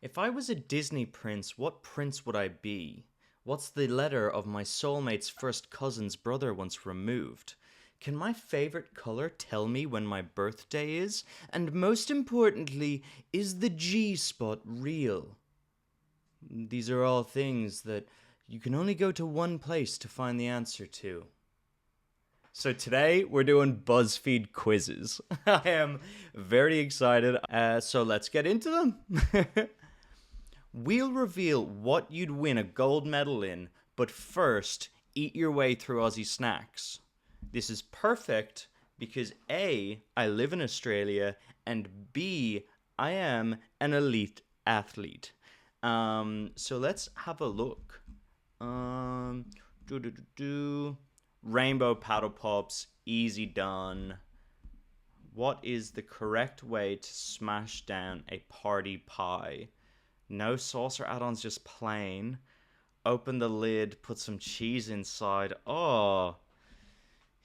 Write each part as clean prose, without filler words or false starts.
If I was a Disney prince, what prince would I be? What's the letter of my soulmate's first cousin's brother once removed? Can my favorite color tell me when my birthday is? And most importantly, is the G spot real? These are all things that you can only go to one place to find the answer to. So today we're doing BuzzFeed quizzes. I am very excited. So let's get into them. We'll reveal what you'd win a gold medal in, but first, eat your way through Aussie snacks. This is perfect because A, I live in Australia, and B, I am an elite athlete. So let's have a look. Um, do do do do. Rainbow paddle pops, easy done. What is the correct way to smash down a party pie? No sauce or add-ons, just plain. Open the lid, put some cheese inside. Oh,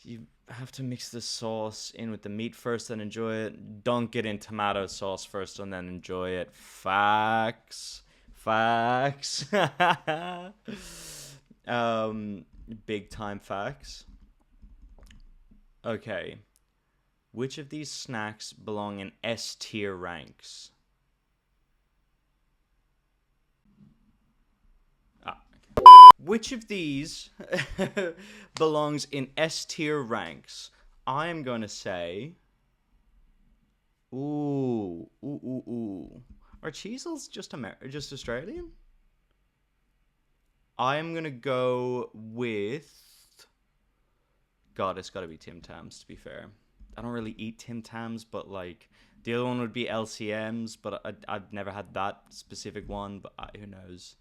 you have to mix the sauce in with the meat first and enjoy it. Dunk it in tomato sauce first and then enjoy it. Facts. Facts. Big time facts. Okay. Which of these snacks belong in S tier ranks? Which of these belongs in S tier ranks? I am going to say. Ooh. Are Cheezels just Australian? I am going to go with. God, it's got to be Tim Tams, to be fair. I don't really eat Tim Tams, but like. The other one would be LCMs, but I've never had that specific one, but who knows?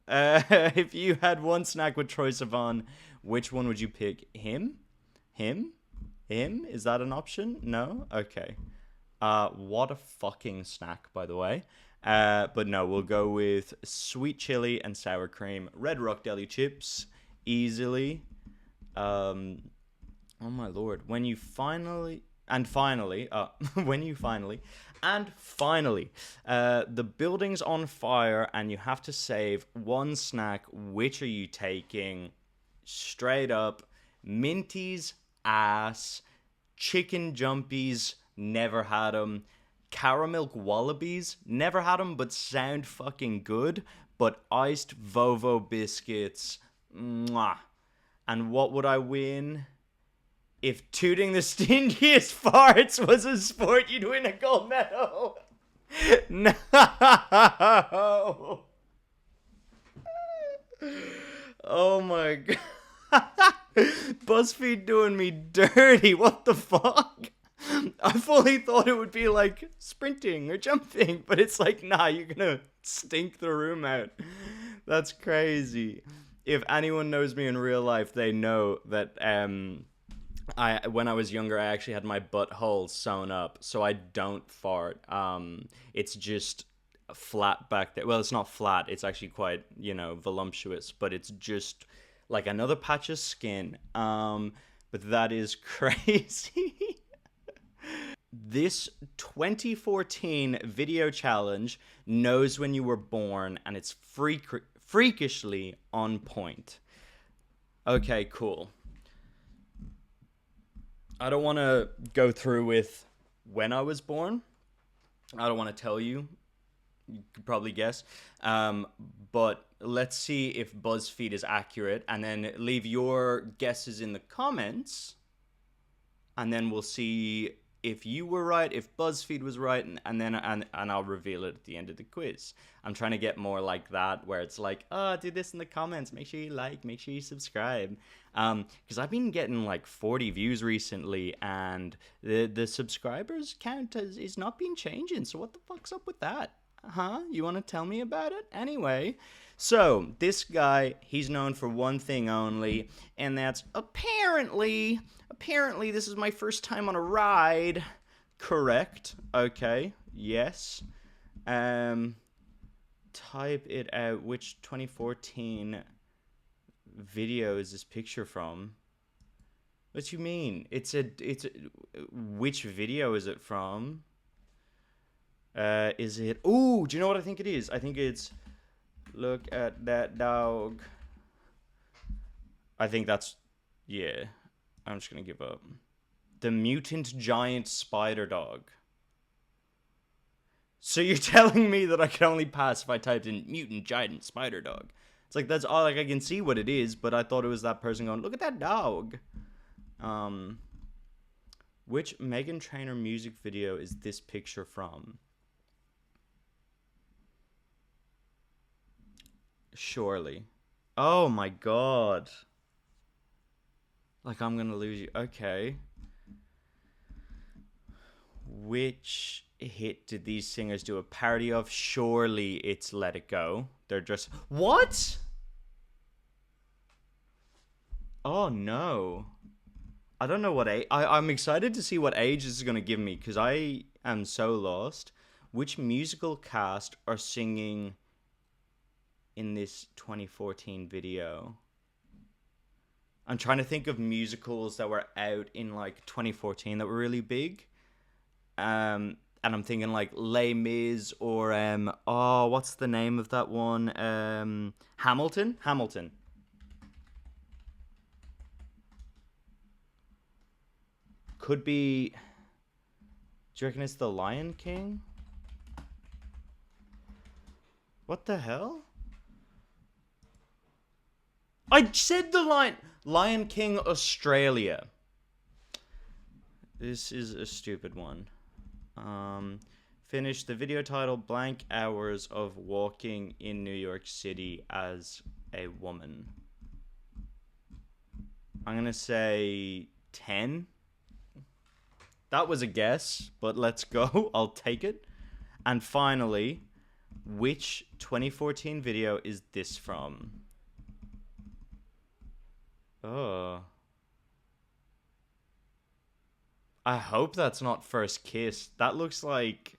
If you had one snack with Troye Sivan, which one would you pick? Him? Him? Him? Is that an option? No? Okay. What a fucking snack, by the way. But no, we'll go with sweet chili and sour cream. Red Rock Deli chips. Easily. Oh my lord. When you finally... And finally, the building's on fire and you have to save one snack. Which are you taking? Straight up, Minty's ass, chicken jumpies, never had them. Caramel wallabies, never had them, but sound fucking good. But iced Vovo biscuits, mwah. And what would I win? If tooting the stingiest farts was a sport, you'd win a gold medal. No. Oh my god. BuzzFeed doing me dirty. What the fuck? I fully thought it would be like sprinting or jumping, but it's like, nah, you're gonna stink the room out. That's crazy. If anyone knows me in real life, they know that when I was younger, I actually had my butthole sewn up, so I don't fart. It's just flat back there. Well, it's not flat. It's actually quite, voluptuous, but it's just like another patch of skin. But that is crazy. This 2014 video challenge knows when you were born, and it's freakishly on point. Okay, cool. I don't want to go through with when I was born. I don't want to tell you. You could probably guess. But let's see if BuzzFeed is accurate. And then leave your guesses in the comments. And then we'll see if you were right, if BuzzFeed was right. And I'll reveal it at the end of the quiz. I'm trying to get more like that, where it's like, do this in the comments. Make sure you like, make sure you subscribe. Because I've been getting like 40 views recently, and the subscribers count is not been changing. So what the fuck's up with that? Huh? You want to tell me about it? Anyway, so this guy, he's known for one thing only, and that's apparently this is my first time on a ride. Correct. Okay. Yes. Type it out. Which 2014 video is this picture from? What you mean? It's which video is it from? Is it? Ooh, do you know what I think it is? I think it's look at that dog. I think that's yeah. I'm just gonna give up. The mutant giant spider dog. So you're telling me that I can only pass if I typed in mutant giant spider dog? It's like that's all like I can see what it is, but I thought it was that person going, look at that dog. Which Meghan Trainor music video is this picture from? Surely. Oh my god. Like I'm gonna lose you. Okay. Which hit did these singers do a parody of? Surely it's Let It Go. They're just... What? Oh no. I don't know what age... I'm excited to see what age this is going to give me, because I am so lost. Which musical cast are singing in this 2014 video? I'm trying to think of musicals that were out in like 2014 that were really big. And I'm thinking like Les Mis or what's the name of that one? Hamilton. Could be. Do you reckon it's The Lion King? What the hell? I said the Lion King Australia. This is a stupid one. Finish the video title blank hours of walking in New York City as a woman. I'm gonna say 10. That was a guess, but let's go. I'll take it. And finally, which 2014 video is this from? Oh. I hope that's not First Kiss. That looks like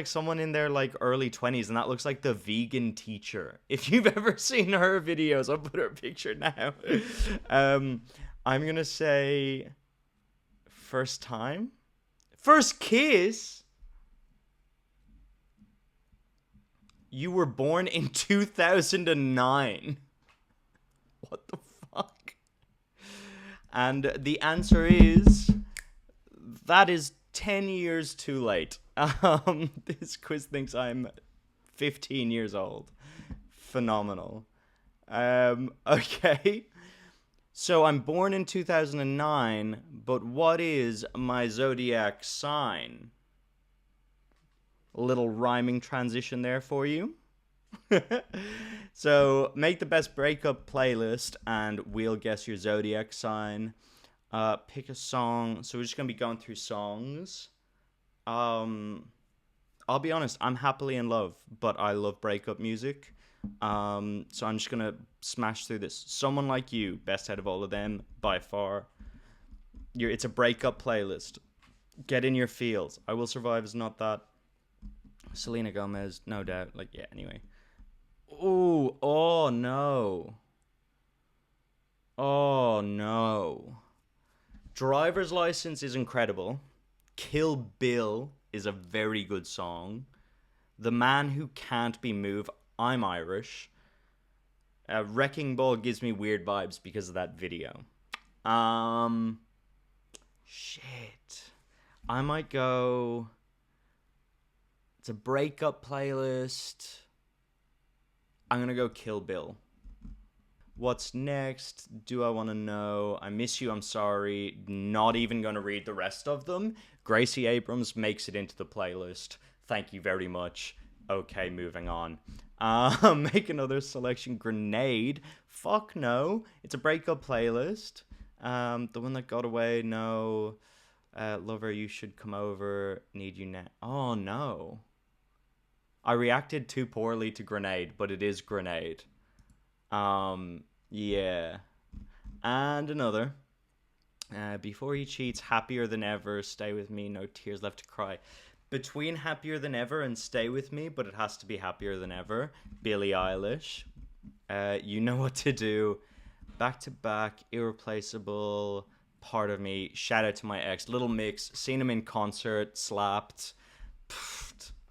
someone in their like early 20s, and that looks like the vegan teacher. If you've ever seen her videos, I'll put her picture now. I'm going to say First Time? First Kiss? You were born in 2009. What the fuck? And the answer is that is 10 years too late. This quiz thinks I'm 15 years old. Phenomenal. Okay. So I'm born in 2009, but what is my zodiac sign? A little rhyming transition there for you. So make the best breakup playlist and we'll guess your zodiac sign. Pick a song. So we're just gonna be going through songs. I'll be honest, I'm happily in love, but I love breakup music. So I'm just gonna smash through this. Someone Like You, best out of all of them by far. It's a breakup playlist. Get in your feels. I Will Survive is not that. Selena Gomez, no doubt. Like, yeah, anyway. Ooh, oh no. Oh no. Driver's License is incredible. Kill Bill is a very good song. The Man Who Can't Be Moved, I'm Irish. Wrecking Ball gives me weird vibes because of that video. Shit. I might go... It's a breakup playlist. I'm gonna go Kill Bill. What's next? Do I want to know? I Miss You, I'm Sorry. Not even gonna read the rest of them. Gracie Abrams makes it into the playlist. Thank you very much. Okay, moving on. Make another selection. Grenade. Fuck no. It's a breakup playlist. The one that got away. No. Lover, You Should Come Over. Need You Now. Oh no. I reacted too poorly to Grenade, but it is Grenade. Yeah. And another. Before He Cheats, Happier Than Ever, Stay With Me, No Tears Left to Cry. Between Happier Than Ever and Stay With Me, but it has to be Happier Than Ever. Billie Eilish. You Know What to Do. Back to Back, Irreplaceable, Part of Me. Shout out to my ex. Little Mix. Seen him in concert. Slapped.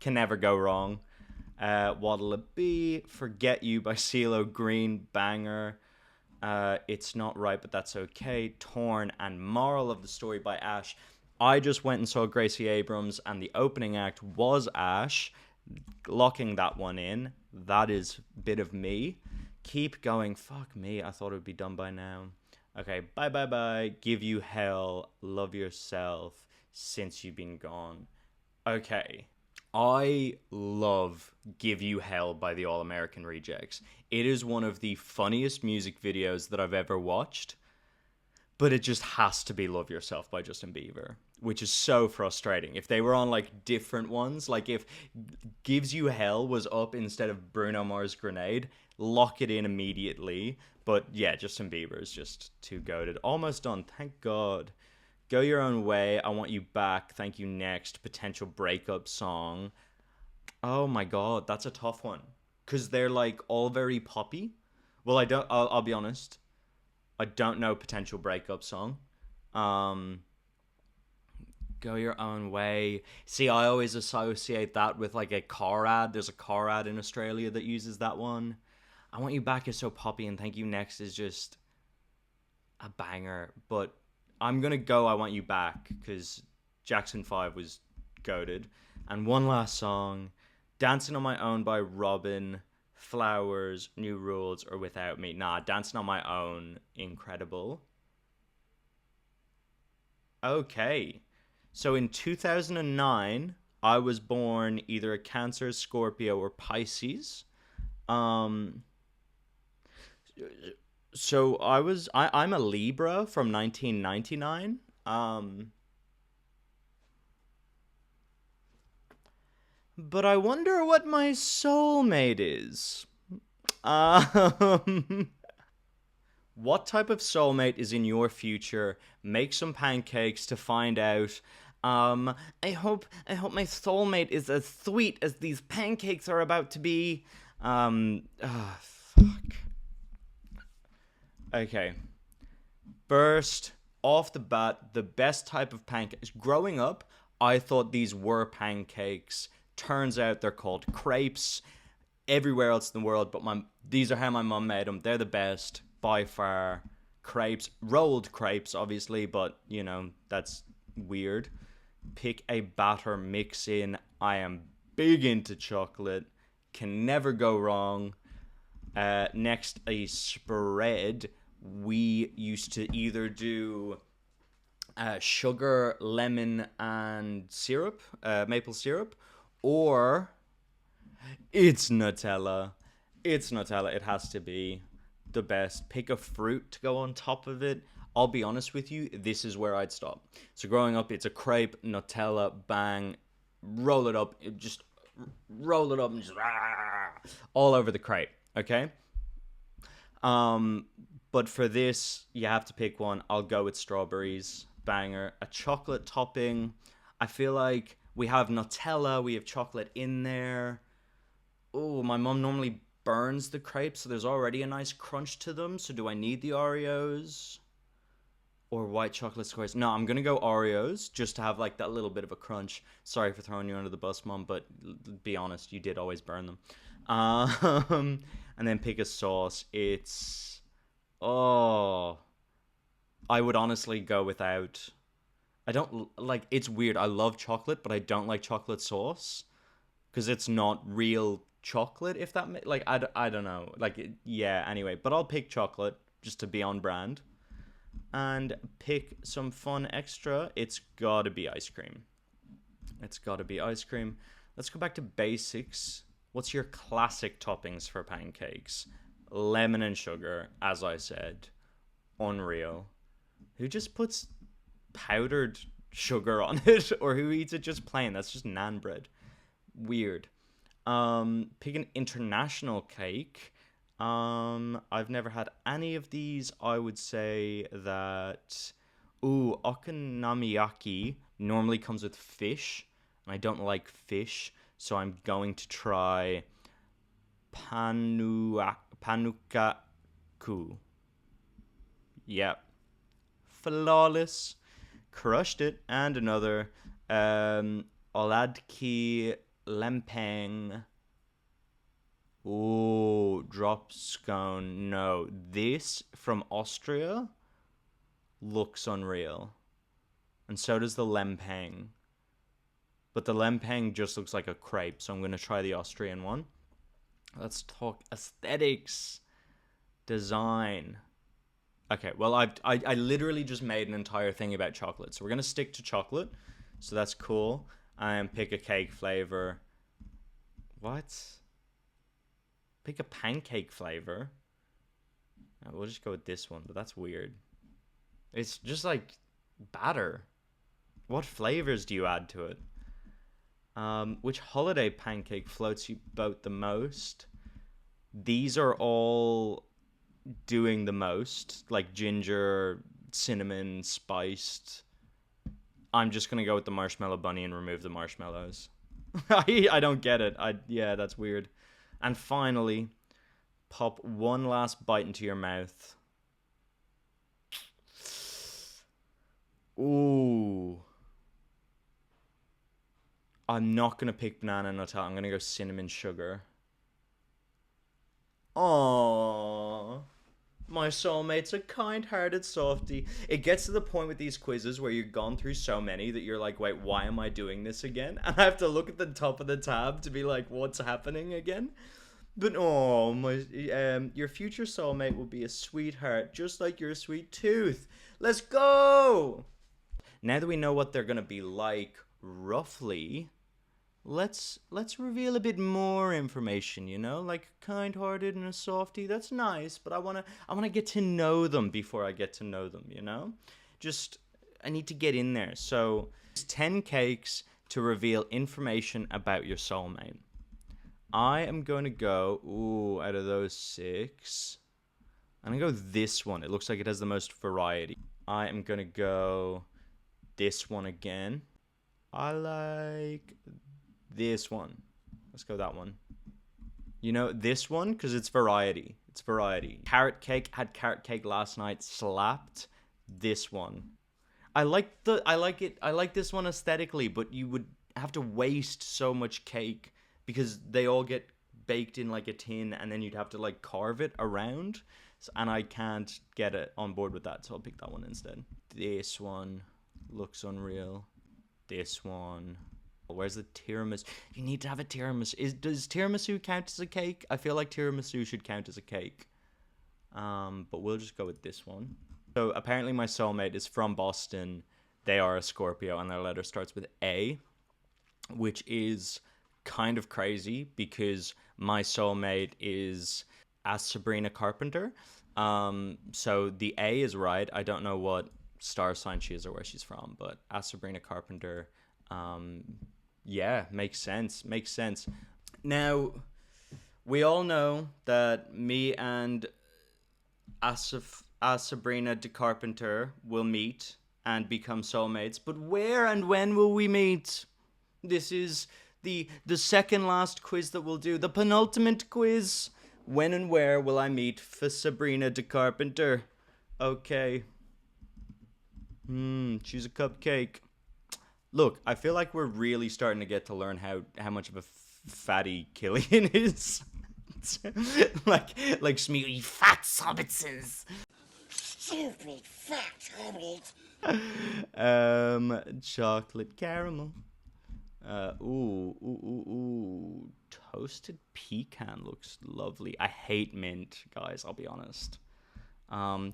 Can never go wrong. What'll it be? Forget You by CeeLo Green, banger. It's Not Right, But That's Okay, Torn, and Moral of the Story by Ash. I just went and saw Gracie Abrams, and the opening act was Ash. Locking that one in. That is a bit of me. Keep going. Fuck me. I thought it would be done by now. Okay, bye bye bye. Give You Hell. Love Yourself. Since You've Been Gone. Okay. I love Give You Hell by the All American Rejects. It is one of the funniest music videos that I've ever watched. But it just has to be Love Yourself by Justin Bieber, which is so frustrating. If they were on like different ones, like if Gives You Hell was up instead of Bruno Mars Grenade, lock it in immediately. But yeah, Justin Bieber is just too goated. Almost done, thank God. Go Your Own Way, I Want You Back, Thank You Next, Potential Breakup Song. Oh my God, that's a tough one. Because they're like all very poppy. Well, I'll be honest. I don't know Potential Breakup Song. Go Your Own Way. See, I always associate that with like a car ad. There's a car ad in Australia that uses that one. I Want You Back is so poppy, and Thank You Next is just a banger. But I'm going to go I Want You Back because Jackson 5 was goated. And one last song, Dancing on My Own by Robin, Flowers, New Rules, or Without Me. Nah, Dancing on My Own, incredible. Okay. So in 2009, I was born either a Cancer, Scorpio, or Pisces. So I'm a Libra from 1999. But I wonder what my soulmate is. What type of soulmate is in your future? Make some pancakes to find out. I hope my soulmate is as sweet as these pancakes are about to be. Fuck. Okay. First, off the bat, the best type of pancakes. Growing up, I thought these were pancakes. Turns out they're called crepes everywhere else in the world, but these are how my mum made them. They're the best by far. Crepes, rolled crepes, obviously, but you know that's weird. Pick a batter, mix in. I am big into chocolate. Can never go wrong. Next, a spread. We used to either do sugar, lemon, and syrup, maple syrup, or it's Nutella. It's Nutella. It has to be the best. Pick a fruit to go on top of it. I'll be honest with you, this is where I'd stop. So growing up, it's a crepe, Nutella, bang, roll it up, just roll it up and just all over the crepe, okay? But for this, you have to pick one. I'll go with strawberries, banger. A chocolate topping. I feel like we have Nutella, we have chocolate in there. Oh, my mom normally burns the crepes, so there's already a nice crunch to them. So do I need the Oreos? Or white chocolate squares? No, I'm going to go Oreos, just to have like that little bit of a crunch. Sorry for throwing you under the bus, Mom, but be honest, you did always burn them. And then pick a sauce. It's... Oh... I would honestly go without... I don't... Like, it's weird. I love chocolate, but I don't like chocolate sauce. Because it's not real chocolate, if that... Like, I don't know. Like, yeah, anyway. But I'll pick chocolate, just to be on brand. And pick some fun extra. It's gotta be ice cream. It's gotta be ice cream. Let's go back to basics. What's your classic toppings for pancakes? Lemon and sugar, as I said. Unreal. Who just puts powdered sugar on it? Or who eats it just plain? That's just naan bread. Weird. Pick an international cake. I've never had any of these. I would say that okonomiyaki normally comes with fish, and I don't like fish, so I'm going to try panukaku. Yep. Flawless. Crushed it. And another oladki Lempeng. Ooh, drop scone. No, this from Austria looks unreal. And so does the Lempeng. But the Lempeng just looks like a crepe, so I'm going to try the Austrian one. Let's talk aesthetics. Design. Okay, well, I literally just made an entire thing about chocolate. So we're going to stick to chocolate. So that's cool. And pick a cake flavor. What? Pick a pancake flavor. We'll just go with this one, but that's weird. It's just like batter. What flavors do you add to it? Which holiday pancake floats your boat the most? These are all doing the most, like ginger, cinnamon, spiced. I'm just gonna go with the marshmallow bunny and remove the marshmallows. I don't get it. Yeah, that's weird. And finally, pop one last bite into your mouth. Ooh. I'm not gonna pick banana Nutella. I'm gonna go cinnamon sugar. Aww. My soulmate's a kind-hearted softie. It gets to the point with these quizzes where you've gone through so many that you're like, wait, why am I doing this again? And I have to look at the top of the tab to be like, what's happening again? But oh, your future soulmate will be a sweetheart, just like your sweet tooth. Let's go! Now that we know what they're gonna be like, roughly, let's reveal a bit more information, you know, like kind-hearted and a softie. That's nice, but I wanna get to know them before I get to know them, you know. Just I need to get in there. So 10 cakes to reveal information about your soulmate. I am going to go out of those 6. I'm gonna go this one. It looks like it has the most variety. I am gonna go this one again. I like this one. Let's go that one. You know, this one, because it's variety. It's variety. Carrot cake. Had carrot cake last night. Slapped. This one. I like it. I like this one aesthetically, but you would have to waste so much cake because they all get baked in like a tin and then you'd have to like carve it around. And I can't get it on board with that, so I'll pick that one instead. This one looks unreal. This one. Where's the tiramisu? You need to have a tiramisu. Does tiramisu count as a cake? I feel like tiramisu should count as a cake. But we'll just go with this one. So apparently my soulmate is from Boston. They are a Scorpio and their letter starts with A, which is kind of crazy because my soulmate is as Sabrina Carpenter. So the A is right. I don't know what star sign she is or where she's from, but as Sabrina Carpenter, yeah, makes sense. Makes sense. Now, we all know that me and as Sabrina de Carpenter will meet and become soulmates, but where and when will we meet? This is the second last quiz that we'll do, the penultimate quiz. When and where will I meet for Sabrina de Carpenter? Okay. Choose a cupcake. Look, I feel like we're really starting to get to learn how much of a fatty Killian is. like Smeagol, fat hobbitses. Stupid fat hobbit. Chocolate caramel. Ooh. Toasted pecan looks lovely. I hate mint, guys, I'll be honest.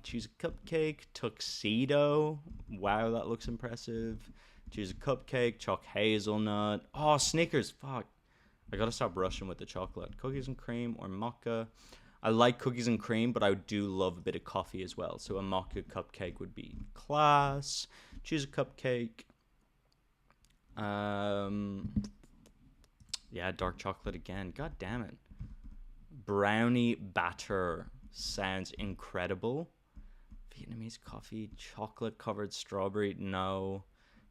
Choose a cupcake. Tuxedo. Wow, that looks impressive. Choose a cupcake. Chalk hazelnut. Oh, Snickers. Fuck. I gotta stop rushing with the chocolate. Cookies and cream or mocha. I like cookies and cream, but I do love a bit of coffee as well. So a mocha cupcake would be class. Choose a cupcake. Yeah, dark chocolate again. God damn it. Brownie batter sounds incredible. Vietnamese coffee, chocolate covered strawberry. No.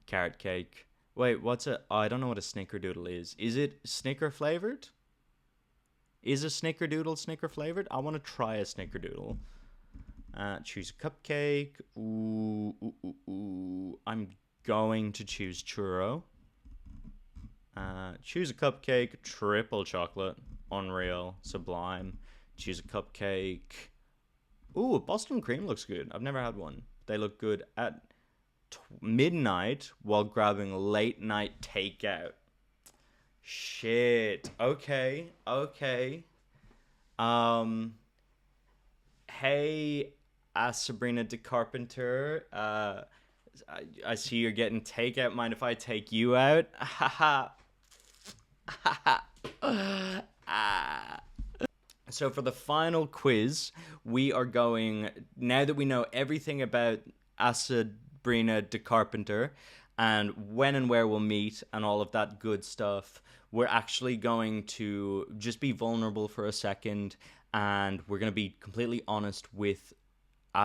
Carrot cake. Wait, what's a... Oh, I don't know what a snickerdoodle is. Is it Snicker flavored? Is a snickerdoodle Snicker flavored? I want to try a snickerdoodle. Choose a cupcake. Ooh. I'm going to choose churro. Choose a cupcake, triple chocolate, unreal, sublime. Choose a cupcake. Ooh, Boston cream looks good. I've never had one. They look good at midnight while grabbing late night takeout. Shit. Okay. Okay. Um. Hey, Sabrina de Carpenter. I see you're getting takeout. Mind if I take you out? Haha. So for the final quiz, we are going, now that we know everything about Sabrina de Carpenter and when and where we'll meet and all of that good stuff, we're actually going to just be vulnerable for a second, and we're going to be completely honest with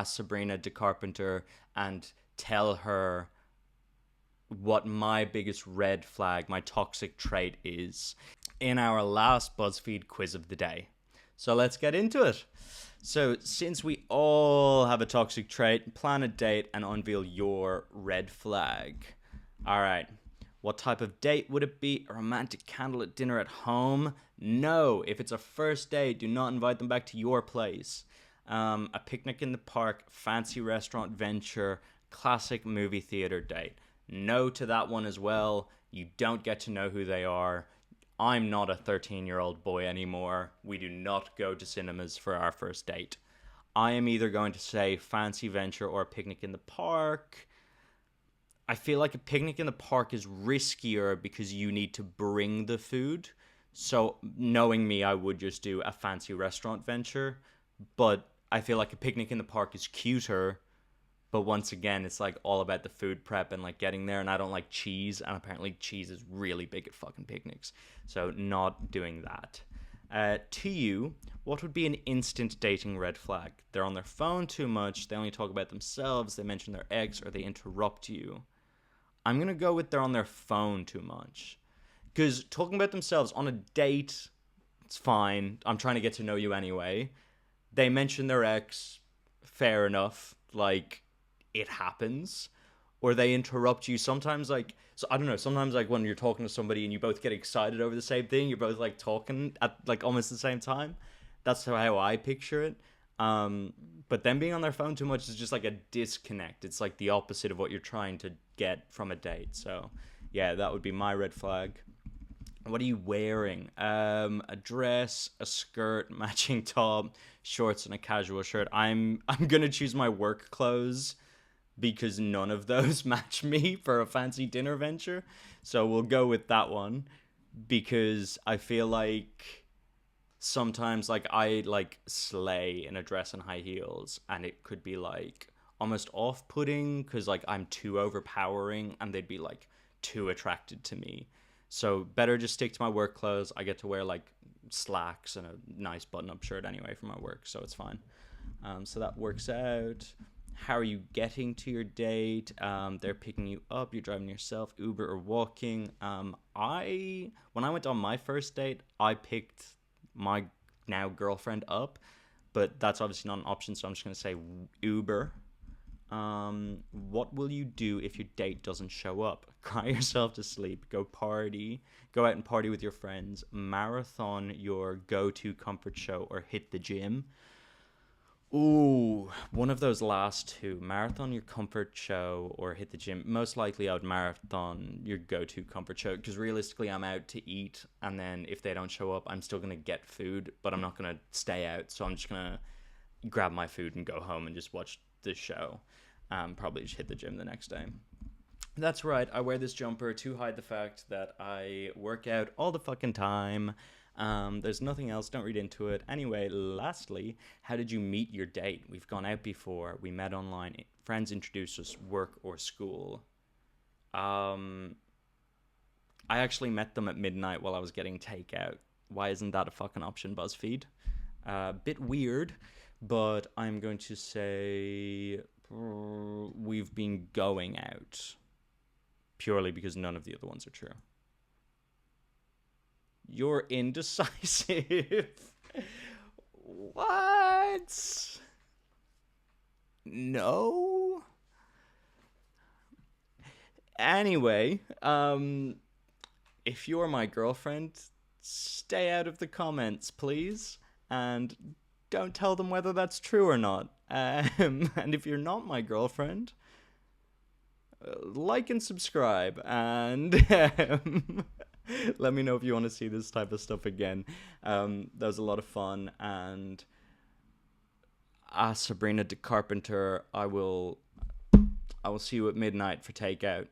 Sabrina de Carpenter and tell her what my biggest red flag, my toxic trait is in our last BuzzFeed quiz of the day. So let's get into it. So, since we all have a toxic trait, plan a date and unveil your red flag. All right. What type of date would it be? A romantic candlelit dinner at home? No. If it's a first date, do not invite them back to your place. A picnic in the park, fancy restaurant venture, classic movie theater date. No to that one as well. You don't get to know who they are. I'm not a 13-year-old boy anymore. We do not go to cinemas for our first date. I am either going to say fancy venture or a picnic in the park. I feel like a picnic in the park is riskier because you need to bring the food. So knowing me, I would just do a fancy restaurant venture. But I feel like a picnic in the park is cuter. But once again, it's like all about the food prep and like getting there. And I don't like cheese. And apparently cheese is really big at fucking picnics. So not doing that. To you, what would be an instant dating red flag? They're on their phone too much. They only talk about themselves. They mention their ex or they interrupt you. I'm going to go with they're on their phone too much. Because talking about themselves on a date, it's fine. I'm trying to get to know you anyway. They mention their ex, fair enough. Like, it happens. Or they interrupt you. Sometimes, like, so I don't know, sometimes, like, when you're talking to somebody and you both get excited over the same thing, you're both, like, talking at, like, almost the same time. That's how I picture it. But them being on their phone too much is just, like, a disconnect. It's, like, the opposite of what you're trying to get from a date. So, yeah, that would be my red flag. What are you wearing? A dress, a skirt, matching top, shorts, and a casual shirt. I'm gonna choose my work clothes because none of those match me for a fancy dinner venture. So we'll go with that one because I feel like sometimes like I like slay in a dress and high heels and it could be like almost off-putting because like I'm too overpowering and they'd be like too attracted to me. So better just stick to my work clothes. I get to wear like slacks and a nice button-up shirt anyway for my work, so it's fine. So that works out. How are you getting to your date? They're picking you up. You're driving yourself, Uber or walking. When I went on my first date, I picked my now girlfriend up, but that's obviously not an option. So I'm just gonna say Uber. What will you do if your date doesn't show up? Cry yourself to sleep, go party, go out and party with your friends, marathon your go-to comfort show, or hit the gym. Ooh, one of those last two. Marathon your comfort show or hit the gym. Most likely I would marathon your go-to comfort show because realistically I'm out to eat and then if they don't show up, I'm still going to get food, but I'm not going to stay out. So I'm just going to grab my food and go home and just watch the show. Probably just hit the gym the next day. That's right, I wear this jumper to hide the fact that I work out all the fucking time. There's nothing else, don't read into it. Anyway, lastly, how did you meet your date? We've gone out before, we met online, friends introduced us, work or school. I actually met them at midnight while I was getting takeout. Why isn't that a fucking option, BuzzFeed? Bit weird, but I'm going to say we've been going out purely because none of the other ones are true. You're indecisive. What? No. Anyway, if you're my girlfriend, stay out of the comments, please, and don't tell them whether that's true or not. And if you're not my girlfriend, like and subscribe, and let me know if you want to see this type of stuff again. That was a lot of fun, and Sabrina the Carpenter, I will see you at midnight for takeout.